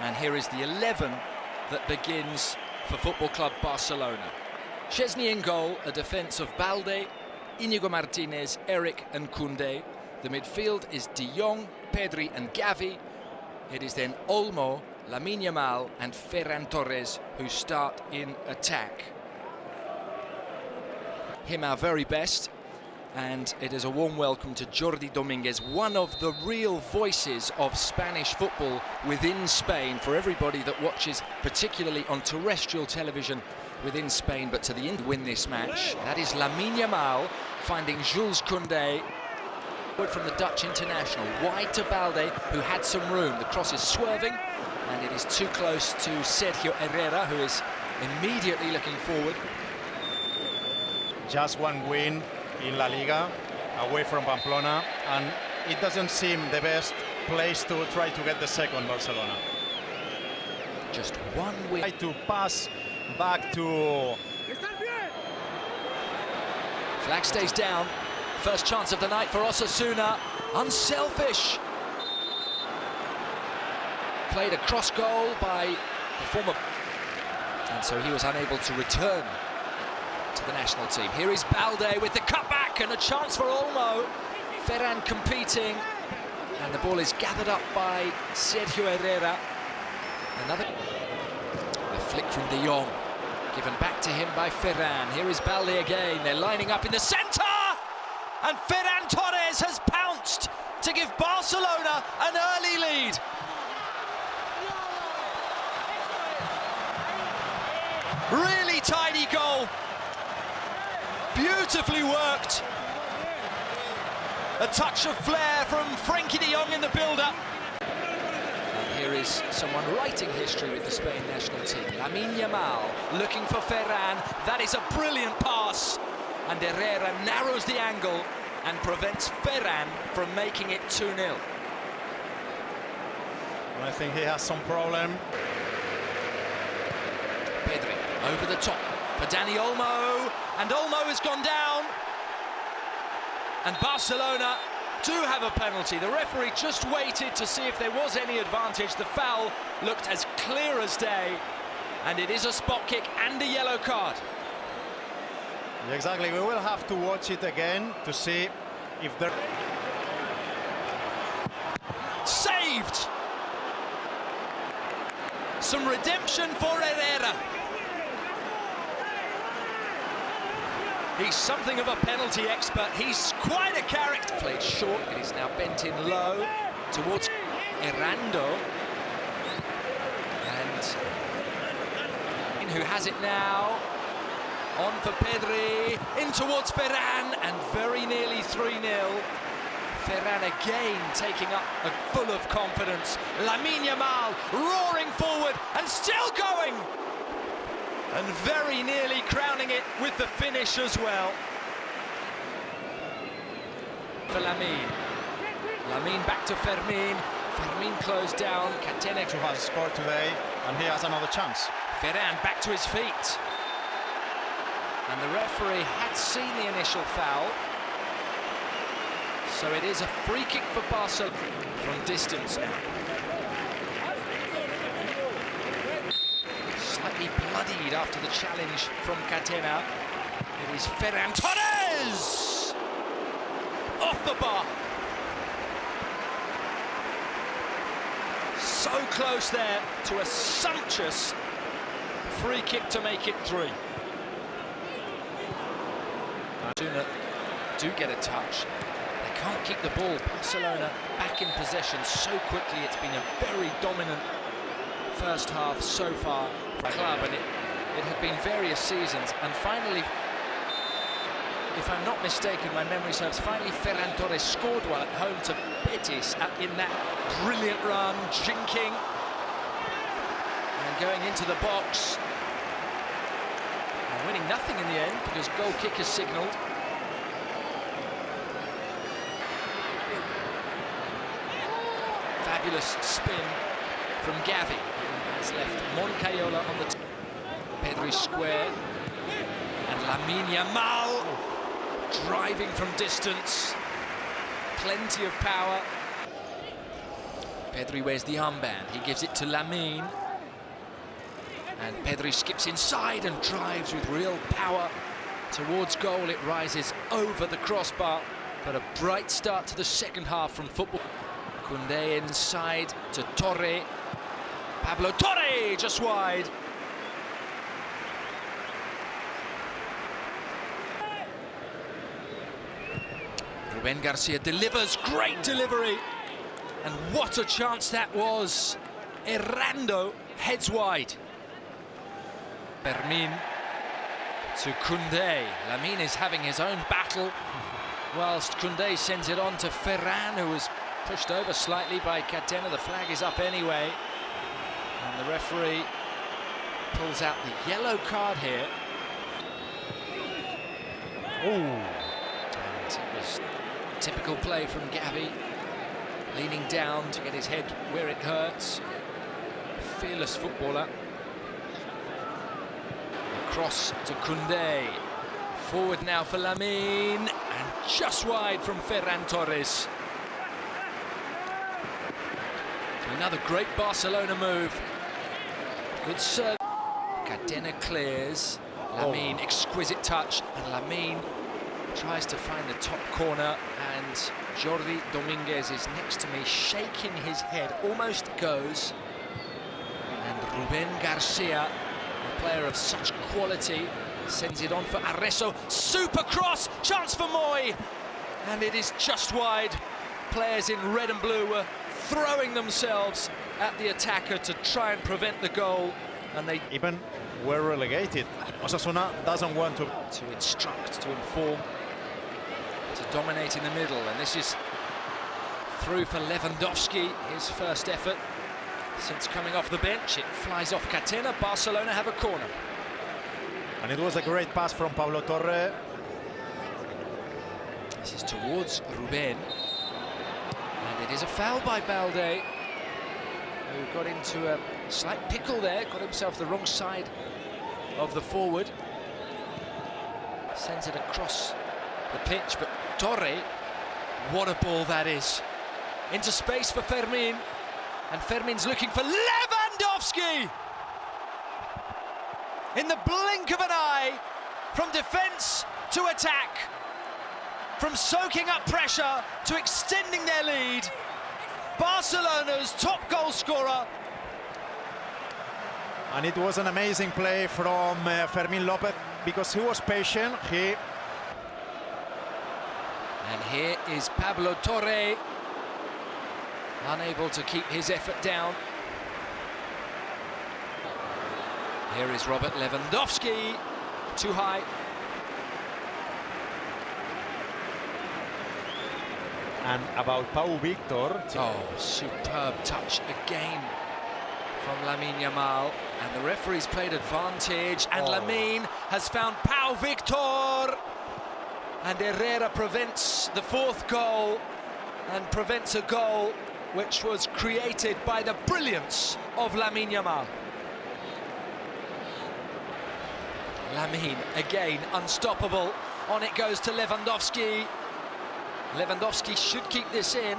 And here is the 11 that begins for Football Club Barcelona. Szczesny in goal, a defence of Balde, Íñigo Martínez, Eric and Koundé. The midfield is De Jong, Pedri and Gavi. It is then Olmo, Lamine Yamal and Ferran Torres who start in attack. Him our very best, and it is a warm welcome to Jordi Dominguez, one of the real voices of Spanish football within Spain, for everybody that watches, particularly on terrestrial television within Spain, but to the end win this match. That is Lamine Yamal finding Jules Koundé from the Dutch international, wide to Balde, who had some room. The cross is swerving, and it is too close to Sergio Herrera, who is immediately looking forward. Just one win in Laliga, away from Pamplona, and it doesn't seem the best place to try to get the second Barcelona. Just one win. Try to pass back to... Flag stays down. First chance of the night for Osasuna. Unselfish. Played a cross goal by the former... And so he was unable to return to the national team. Here is Balde with the cutback and a chance for Olmo. Ferran competing, and the ball is gathered up by Sergio Herrera. Another a flick from De Jong, given back to him by Ferran. Here is Balde again. They're lining up in the centre, and Ferran Torres has pounced to give Barcelona an early lead. Really tidy goal. Beautifully worked. A touch of flair from Frenkie de Jong in the build-up. And here is someone writing history with the Spain national team. Lamine Yamal looking for Ferran. That is a brilliant pass. And Herrera narrows the angle and prevents Ferran from making it 2-0. I think he has some problem. Pedri over the top for Dani Olmo, and Olmo has gone down, and Barcelona do have a penalty. The referee just waited to see if there was any advantage. The foul looked as clear as day, and it is a spot kick and a yellow card. Exactly, we will have to watch it again to see if there... Saved! Some redemption for Herrera. He's something of a penalty expert. He's quite a character. Played short, and he's now bent in low towards Errando. And who has it now? On for Pedri, in towards Ferran, and very nearly 3-0. Ferran again taking up full of confidence. Lamine Yamal roaring forward and still going. And very nearly crowning it with the finish as well. For Lamine. Lamine back to Fermin. Fermin closed down. Catena has scored today, and he has another chance. Ferran back to his feet. And the referee had seen the initial foul. So it is a free kick for Barcelona from distance now. Slightly bloodied after the challenge from Catena. It is Ferran Torres! Off the bar. So close there to a sumptuous free kick to make it 3. Osasuna do get a touch. They can't keep the ball. Barcelona back in possession so quickly. It's been a very dominant first half so far for the club, and it had been various seasons, and finally, if I'm not mistaken, my memory serves, finally Ferran Torres scored one at home to Betis in that brilliant run, jinking and going into the box and winning nothing in the end because goal kick is signalled. Fabulous spin from Gavi. Has left Moncayola on the Pedri square, and Lamine Yamal driving from distance, plenty of power. Pedri wears the armband. He gives it to Lamine. And Pedri skips inside and drives with real power towards goal. It rises over the crossbar, but a bright start to the second half from football. Koundé inside to Torre. Pablo Torre just wide. Ruben Garcia delivers, great delivery. And what a chance that was. Errando heads wide. Fermin to Koundé. Lamine is having his own battle, whilst Koundé sends it on to Ferran, who was pushed over slightly by Catena. The flag is up anyway. And the referee pulls out the yellow card here. Ooh. And it was typical play from Gavi, leaning down to get his head where it hurts. Fearless footballer. Cross to Koundé. Forward now for Lamine, and just wide from Ferran Torres. Another great Barcelona move. Good serve. Cadena clears. Lamine, exquisite touch, and Lamine tries to find the top corner, and Jordi Dominguez is next to me, shaking his head, almost goes. And Ruben Garcia, a player of such quality, sends it on for Arreso. Super cross, chance for Moy, and it is just wide. Players in red and blue were throwing themselves at the attacker to try and prevent the goal, and they Even were relegated. Osasuna doesn't want to instruct, to inform, to dominate in the middle, and this is through for Lewandowski, his first effort since coming off the bench. It flies off Catena. Barcelona have a corner. And it was a great pass from Pablo Torre. This is towards Ruben. And it is a foul by Balde, who got into a slight pickle there, got himself the wrong side of the forward. Sends it across the pitch, but Torre, what a ball that is. Into space for Fermin. And Fermin's looking for Lewandowski! In the blink of an eye, from defence to attack, from soaking up pressure to extending their lead, Barcelona's top goal scorer. And it was an amazing play from Fermin Lopez, because he was patient. And here is Pablo Torre, unable to keep his effort down. Here is Robert Lewandowski, too high. And about Pau Victor. Oh, superb touch again from Lamine Yamal. And the referee's played advantage, and Lamine has found Pau Victor. And Herrera prevents the fourth goal, and prevents a goal which was created by the brilliance of Lamine Yamal. Lamine, again, unstoppable. On it goes to Lewandowski. Lewandowski should keep this in.